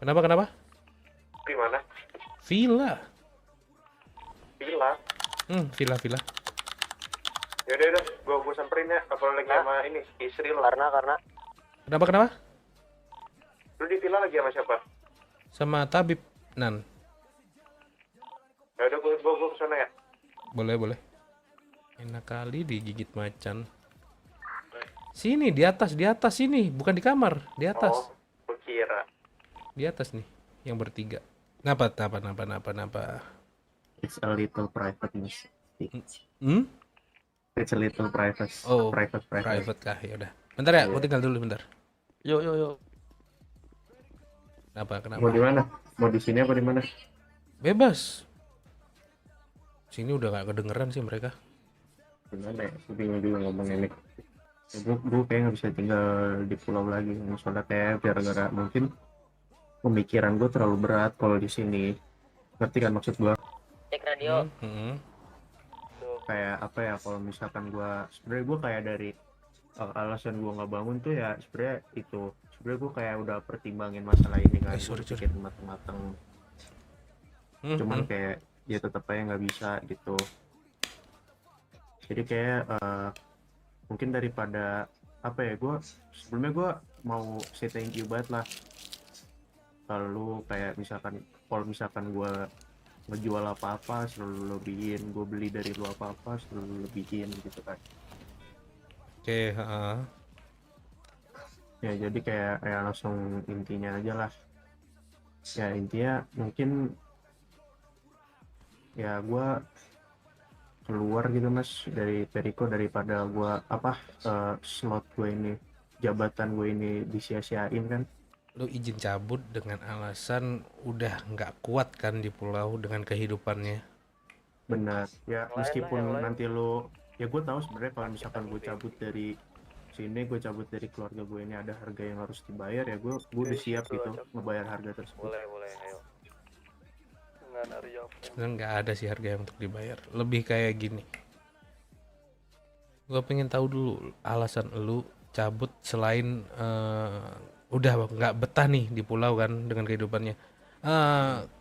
Kenapa? Di mana? Villa. Villa. Villa. Yaudah, gue samperin ya. Apalagi sama ini istri lo. Karena Kenapa? Lu di villa lagi sama siapa? Sama Tabib Nan. Yaudah, gue kesana ya. Boleh. Enak kali digigit macan. Sini di atas sini, bukan di kamar, di atas. Oh, gue kira. Di atas nih, yang bertiga. Napa? It's a little private miss. Hmm? It's a little private. Oh, private. private kah? Ya udah. Bentar ya, aku tinggal dulu bentar. Yuk. Kenapa? Mau di mana? Mau di sini apa di mana? Bebas. Sini udah gak kedengeran sih mereka. Gimana ya? Gue bingung juga ngomong ini. Gue kayak nggak bisa tinggal di pulau lagi. Soalnya kayak gara-gara mungkin pemikiran gue terlalu berat kalau di sini. Ngerti kan maksud gue? Cek radio. Kayak apa ya? Kalau misalkan sebenarnya gue kayak dari alasan gue nggak bangun tuh ya sebenarnya itu. Sebenarnya gue kayak udah pertimbangin masalah ini kan. Sorry. Pikirin matang-matang. Cuman kayak ya tetap aja nggak bisa gitu. Jadi kayak mungkin daripada apa ya, sebelumnya gue mau say thank you banget lah kalau kayak kalau misalkan gue ngejual apa-apa selalu lebihin, gue beli dari lu apa-apa selalu lebihin gitu kan. Oke, Ya jadi kayak ya langsung intinya aja lah. Ya intinya mungkin ya gue keluar gitu mas dari Periko daripada gue slot gue ini, jabatan gue ini disia-siain kan. lu izin cabut dengan alasan udah nggak kuat kan di pulau dengan kehidupannya. Benar ya, meskipun yang lain. nanti ya gue tahu sebenarnya kalau misalkan gue cabut dari sini, gue cabut dari keluarga gue ini ada harga yang harus dibayar ya, gue udah siap gitu ngebayar harga tersebut. Boleh, ayo. Sebenarnya nggak ada sih harga yang untuk dibayar. Lebih kayak gini. Gue pengen tahu dulu alasan lu cabut selain udah nggak betah nih di pulau kan dengan kehidupannya.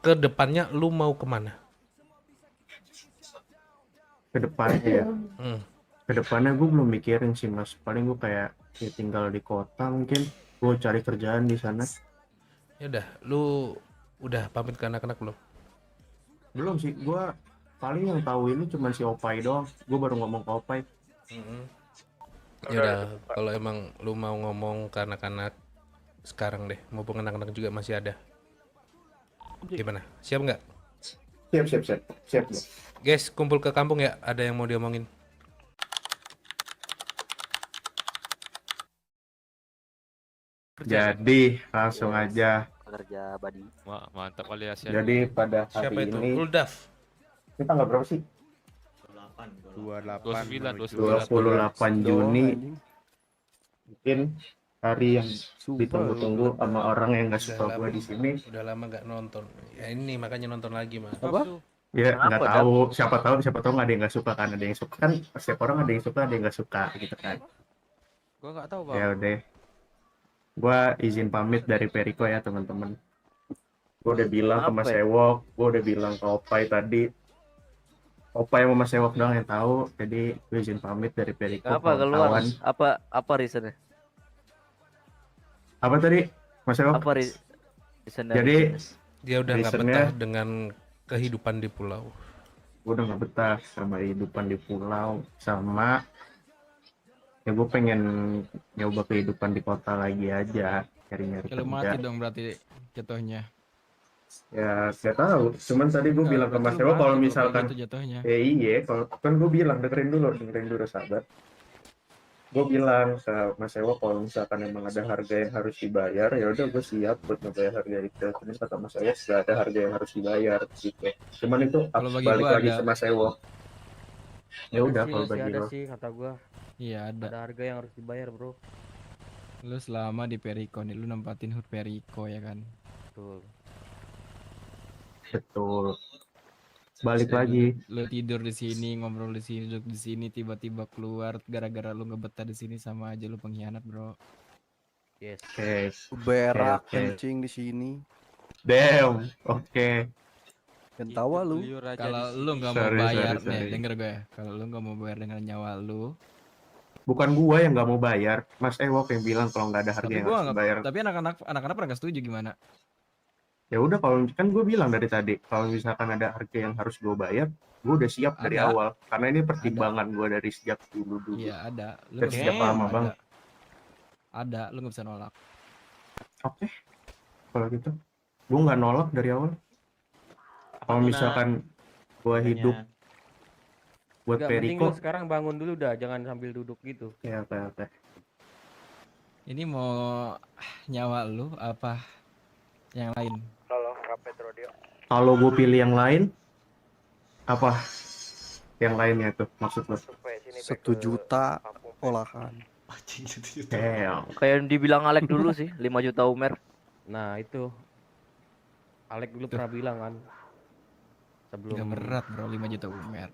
Ke depannya lu mau kemana? Kedepannya gue belum mikirin sih mas, paling gue kayak ya tinggal di kota, mungkin gue cari kerjaan di sana. Ya udah, lu udah pamit ke anak-anak belum? Belum sih, gue paling yang tahu ini cuma si Opai doang, gue baru ngomong ke Opai. Ya udah, kalau emang lu mau ngomong ke anak-anak sekarang deh, mumpung anak-anak juga masih ada. Gimana? Siap nggak? Siap. Guys, kumpul ke kampung ya, ada yang mau diomongin. Jadi langsung aja. Kerja badi. Mantap kali ya. Jadi pada hari Siapa itu? ini Uldaf. ini tanggal berapa sih? 28 Juni. Mungkin hari yang ditunggu-tunggu sama orang yang nggak suka gue di sini. Udah lama nggak nonton. Ya ini makanya nonton lagi mah. Apa? Ya nggak tahu, siapa tahu nggak ada yang nggak suka kan, ada yang suka kan, setiap orang ada yang suka ada yang nggak suka gitu kan. Gua nggak tahu bang. Ya udah, gue izin pamit dari Periko ya teman-teman. Gue udah bilang ke Mas Ewok, gue udah bilang ke Opai tadi. Opai sama Mas Ewok doang yang tahu, jadi gue izin pamit dari Periko. Apa keluar? Apa reasonnya? Apa tadi Mas Ewok? Apa reasonnya? Jadi Dia udah nggak betah dengan kehidupan di pulau. gue udah nggak betah sama kehidupan di pulau, sama ya gue pengen nyoba kehidupan di kota lagi aja, nyari-nyari Kalau kerja. mati dong berarti jatuhnya. Ya saya tahu, cuman tadi gue bilang ke Mas Ewo kalau misalkan jatuhnya. iya, kalau kan gue bilang dengerin dulu sahabat. Gue bilang ke Mas Ewo kalau misalkan emang ada harga yang harus dibayar, ya udah gue siap buat ngebayar harga itu. Cuman kata Mas Ewo nggak ada harga yang harus dibayar gitu. Cuman itu balik lagi ke Mas Ewo. Ya udah kalau bagi ada lo. sih kata gue. Iya ada. Ada harga yang harus dibayar bro. Lu selama di Periko nih, lu nempatin hut Periko ya kan. Betul. Balik lagi. Lu tidur di sini, ngobrol di sini, duduk di sini, tiba-tiba keluar gara-gara lu nggak betah di sini, sama aja lu pengkhianat bro. Yes. Oke. Berak kencing di sini. Damn, oke. Dan tawa lu. Kalau lu nggak mau Sorry, bayar sorry, nih, sorry. denger gue. Kalau lu nggak mau bayar dengan nyawa lu, Bukan gua yang nggak mau bayar, Mas Ewok yang bilang kalau nggak ada harga tapi yang gua harus nggak, dibayar. tapi anak-anak pada nggak setuju gimana? Ya udah, kalau kan gue bilang dari tadi, kalau misalkan ada harga yang harus gue bayar, gue udah siap dari Ada. awal. Karena ini pertimbangan gue dari sejak dulu. Iya ada. Lu Dari nggak sejak bisa lama nolak, banget. Ada, lu nggak bisa nolak. Oke, kalau gitu, gue nggak nolak dari awal. Kalau misalkan gue hidup buat Enggak, mending Periko, lu sekarang bangun dulu dah, jangan sambil duduk gitu. ya oke. Ini mau nyawa lu apa yang lain? Halo, Kapet Rodeo. Kalau gue pilih yang lain, apa yang lainnya tuh maksud lo? 1 juta olahan. Damn. Kayak yang dibilang Alek dulu sih, 5 juta Umer. Nah, itu. Alek dulu pernah bilang kan. Sebelum Nggak berat bro, 5 juta Umer.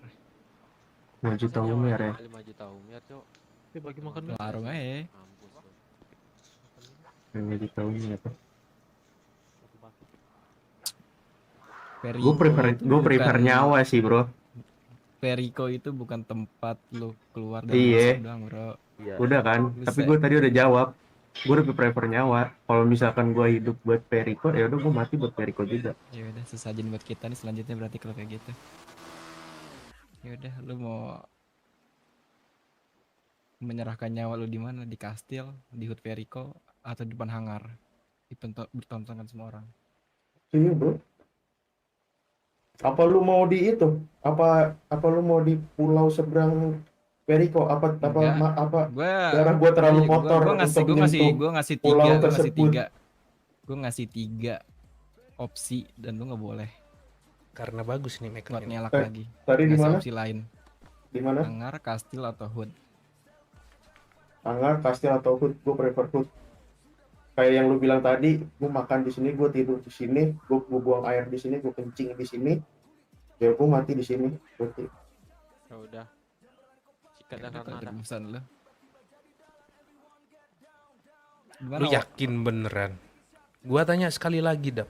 5 juta Umer ya. 5 juta Umer, Cok. bagi makan dulu. Warung aja. Mampus lu. 5 juta Umer. Periko Gue prefer nyawa sih bro. Periko itu bukan tempat lu keluar Iya. masuk doang bro. Iya. Udah kan, tapi gue tadi udah jawab. Gue lebih prefer nyawa. Kalau misalkan gue hidup buat Periko, ya udah gue mati buat Periko juga. Ya udah, sesajen buat kita nih selanjutnya berarti kalau kayak gitu. Ya udah, lu mau menyerahkan nyawa lu di mana? Di kastil, di Hut Periko, atau di depan hangar? Dipertontonkan semua orang. Iya bro. Apa lu mau di itu? Apa lu mau di pulau seberang Periko? Apa Enggak. darah gua terlalu kotor Gua ngasih untuk ngasih pulau tiga, tersebut. Gue ngasih tiga opsi dan lu nggak boleh Karena bagus nih buat mekaniknya. ngelak Eh, lagi. Tadi di Ngasih mana? opsi lain. Di mana? Hangar, kastil atau Hut. Hangar, kastil atau hut? Gue prefer hut. Kayak yang lu bilang tadi, gue makan di sini, gue tidur di sini, gue buang air di sini, gue kencing di sini, ya gue mati di sini. Berarti. Ya udah. Sikat Ya dah udah, kalau karena urusan lu. Lu Gimana, Wak? yakin beneran? Gua tanya sekali lagi, Dap.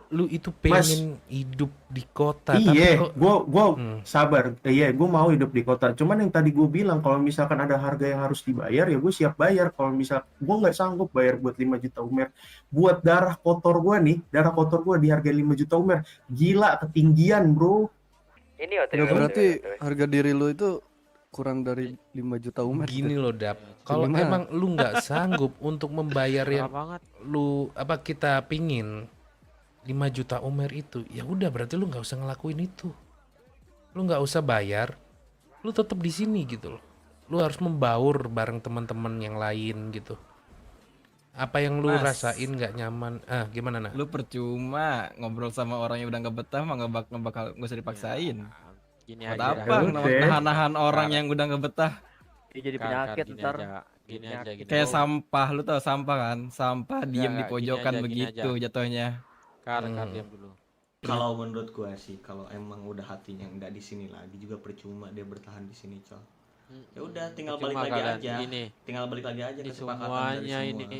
Lu itu pengen hidup di kota, tapi Iya, kok gue Hmm. sabar. Iya, gue mau hidup di kota. Cuman yang tadi gue bilang, kalau misalkan ada harga yang harus dibayar, ya gue siap bayar. Kalau misal gue nggak sanggup bayar buat 5 juta Umer, buat darah kotor gue nih, darah kotor gue di harga 5 juta Umer, gila ketinggian bro. Ini Ya berarti harga diri lu itu kurang dari 5 juta Umer. gini loh, Dap. Kalau Gimana? emang lu nggak sanggup untuk membayar yang parah banget. lu kita pingin 5 juta Umer itu, ya udah berarti lu nggak usah ngelakuin itu. Lu nggak usah bayar, lu tetap di sini gitu loh. Lu harus membaur bareng teman-teman yang lain gitu. Apa yang lu Mas. rasain nggak nyaman? Gimana nah? Lu percuma ngobrol sama orang yang udah nggak betah mah nggak bakal nggak usah dipaksain. Gini Buat aja. apa Ya udah. nahan-nahan orang Kar- yang udah nggak betah? Dia jadi Kar, penyakit gini ntar. aja. Gini aja, gini Kayak aja. sampah, lu tau sampah kan? Sampah diem di enggak, gini pojokan aja, gini begitu jatuhnya. Kar, Hmm. diam dulu. Kalau menurut gua sih, kalau emang udah hatinya nggak di sini lagi juga percuma dia bertahan di sini, Col. Ya udah, tinggal balik Percuma lagi kalian. aja. Ini Tinggal balik lagi aja ini kesepakatan dari semuanya semua. ini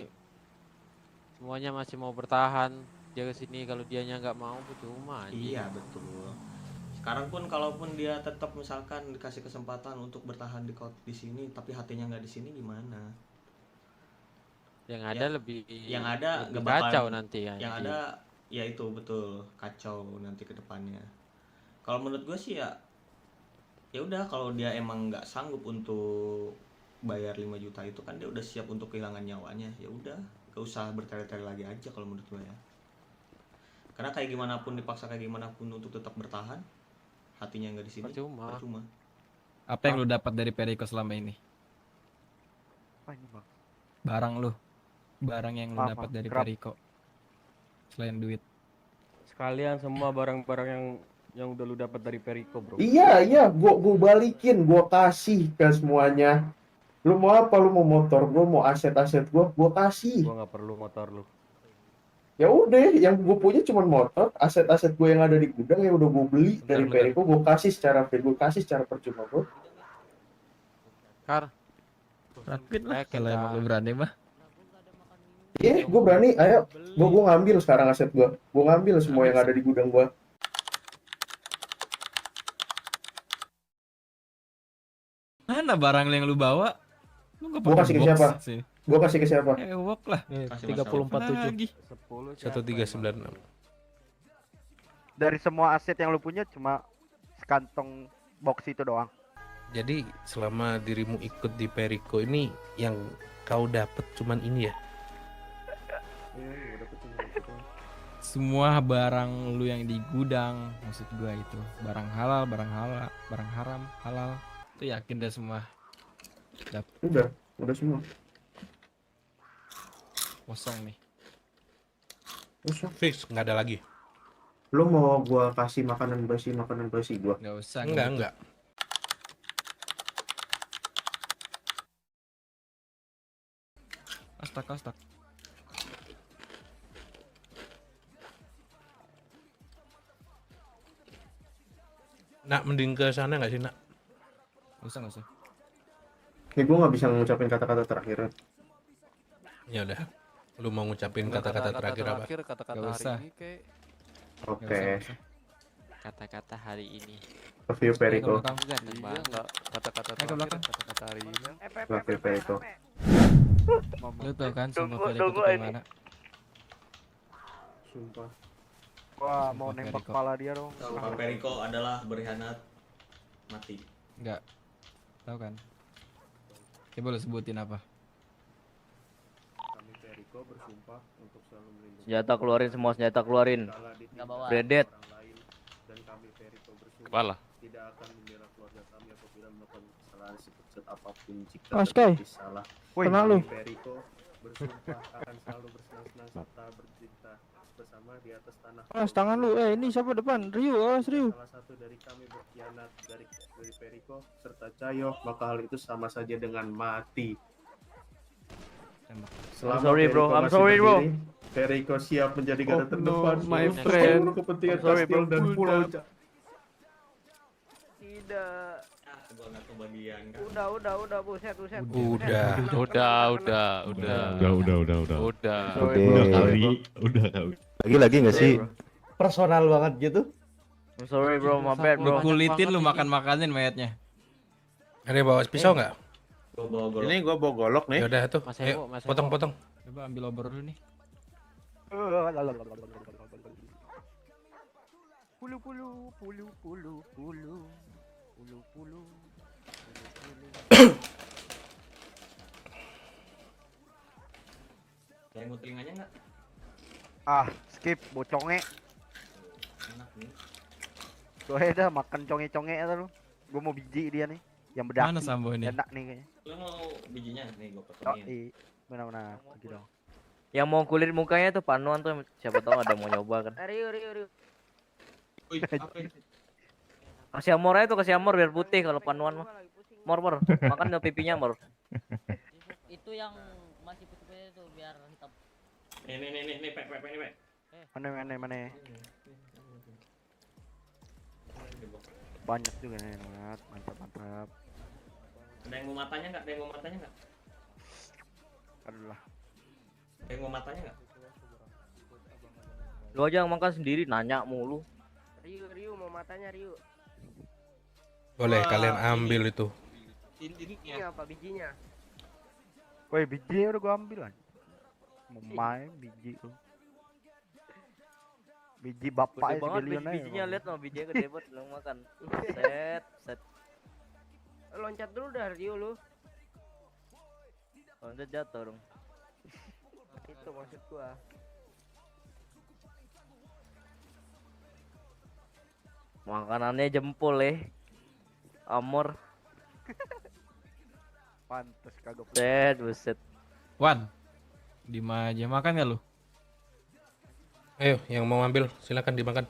semuanya masih mau bertahan. Dia kesini, kalau dianya nggak mau percuma aja. Iya, betul. Sekarang pun kalaupun dia tetap misalkan dikasih kesempatan untuk bertahan di sini tapi hatinya nggak di sini, gimana? Yang ada lebih Yang ada lebih nggak bakal- kacau nanti ya. Yang ada ya itu betul, kacau nanti ke depannya. Kalau menurut gue sih ya udah, kalau dia emang nggak sanggup untuk bayar 5 juta itu, kan dia udah siap untuk kehilangan nyawanya. Ya udah, gak usah bertele-tele lagi aja kalau menurut gue ya. Karena kayak gimana pun, dipaksa kayak gimana pun untuk tetap bertahan, hatinya nggak di sini, Percuma. Apa yang lu dapat dari Periko selama ini? Apa ini, Bang? Barang lu. Barang yang lu Apa? dapat dari Grab. Periko. Selain duit. Sekalian semua barang-barang yang udah lu dapat dari Periko, bro. Iya, gue balikin, gue kasih ke semuanya. Lu mau apa? Lu mau motor gue, mau aset-aset gue kasih. Gua nggak perlu motor lu. Ya udah, yang gue punya cuma motor, aset-aset gue yang ada di gudang yang udah gue beli dari Bentar. Periko, gue kasih secara free, gue kasih secara percuma bro. Kar, Rapid lah Eh, kalau kita- emang lu berani mah. Gue berani, ayo. Gue ngambil sekarang aset gue. Gue ngambil semua yang ada di gudang gue. Mana barang yang lu bawa? Lu nggak Gua pakai kasih ke box siapa? sih. Gue kasih ke siapa? Ewok lah. Kasih 3047 Lagi. 1396. Dari semua aset yang lu punya cuma sekantong box itu doang. Jadi selama dirimu ikut di Perico ini yang kau dapat cuman ini ya? Semua barang lu yang di gudang, maksud gua itu barang halal, barang haram, halal. Itu yakin deh semua. Udah semua. Kosong nih. Fix, nggak ada lagi. Lu mau gue kasih makanan basi gue? Nggak usah. Enggak. Astak. Nak, mending ke sana nggak sih, Nak? Nggak usah. Nih gue nggak bisa ngucapin kata-kata terakhir. Ya udah. Lu mau ngucapin kata-kata terakhir apa? Kata-kata Nggak usah. hari ini kayak Oke. kata-kata hari ini. Love you Perico. Ganteng banget. Kata-kata Naik ke belakang. kata-kata hari ini. Love you Perico. Lu tau kan semua Perico tunggu tuh ini. mana? Sumpah. Wah, mau Sumpah, nembak Perico. kepala dia dong. Sumpah Perico adalah berkhianat mati. Enggak. Tahu kan? Coba lu sebutin apa? Kami Perico bersumpah untuk selalu melindungi Senjata keluarin, semua senjata keluarin. Bredet. Dan kami Perico bersumpah Kepala. tidak akan membela keluarga kami apabila melakukan kesalahan sekecil apapun jika Sky. terbukti salah. Woi, Kami Perico bersumpah akan selalu bersenang-senang serta bercinta bersama di atas tanah. tangan lu. Ini siapa depan? Rio, Rio. Salah satu dari kami berkhianat dari Perico serta Cayo, maka hal itu sama saja dengan mati. Selama sorry, bro. Perico I'm masih sorry, bro. berdiri, Perico siap menjadi garda terdepan my untuk friend. seluruh kepentingan I'm sorry, kastil bro. dan pulau. Tidak. Gua nggak kebagian kan. Udah, buset. Udah. Lagi nggak sih? Personal banget gitu. I'm sorry bro, my bad Lu bro. kulitin, lu makan-makanin mayatnya. Ada yang bawa pisau nggak? Gua bawa golok. Ini gua bawa golok nih. Ya udah tuh. Mas Ayo, Ewo, Mas Ewo. potong-potong. Coba ambil obor dulu nih. Pulu. Ada yang mau telinganya nggak? Ah, skip boconge. Enak nih. Gue dah makan conge-conge ya lu. Gue mau biji dia nih, yang bedak. Mana Sambo ini? Enak nih kayaknya. Lu mau bijinya? Nih gua Oh, potongin. mana gitu dong. Yang mau kulit mukanya tuh panuan tuh, siapa tahu ada mau nyoba kan. Rio. Wih, apa ini? Kasih amor aja tuh, kasih amor biar putih kalau panuan mah. Mor, makan dong pipinya mor. Itu yang masih putih-putih itu biar hitam. Nih, Pak, ini, Pak. Mana? Banyak juga nih, mantap. Ada yang mau matanya nggak? Aduh lah. Ada yang mau matanya nggak? Lu aja yang makan sendiri nanya mulu. Rio mau matanya Rio. Boleh Wah, kalian ambil itu. Ini apa bijinya? Woi, bijinya udah gua ambil aja. Mau main biji lu. Biji Gede bapak banget sebelion aja. bijinya, lihat no bijinya gede banget lu makan. Set. Loncat dulu dah Rio lu. Loncat jatuh dong. Itu maksud gua. Makanannya jempol Amor. Pantes kagak. Buset. Wan. Dima aja makan ya lu? Ayo, yang mau ambil silakan dimakan.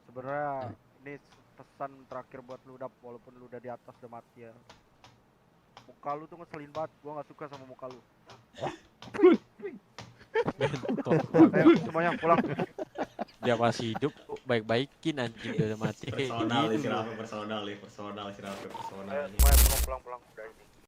Sebenarnya ini pesan terakhir buat lu Dap, walaupun lu udah di atas udah mati ya. Muka lu tuh ngeselin banget, gua nggak suka sama muka lu. Ayo semuanya pulang. Dia masih hidup, baik-baikin anjing udah mati. personal istirahat personal. Ayo semuanya pulang. Udah ini.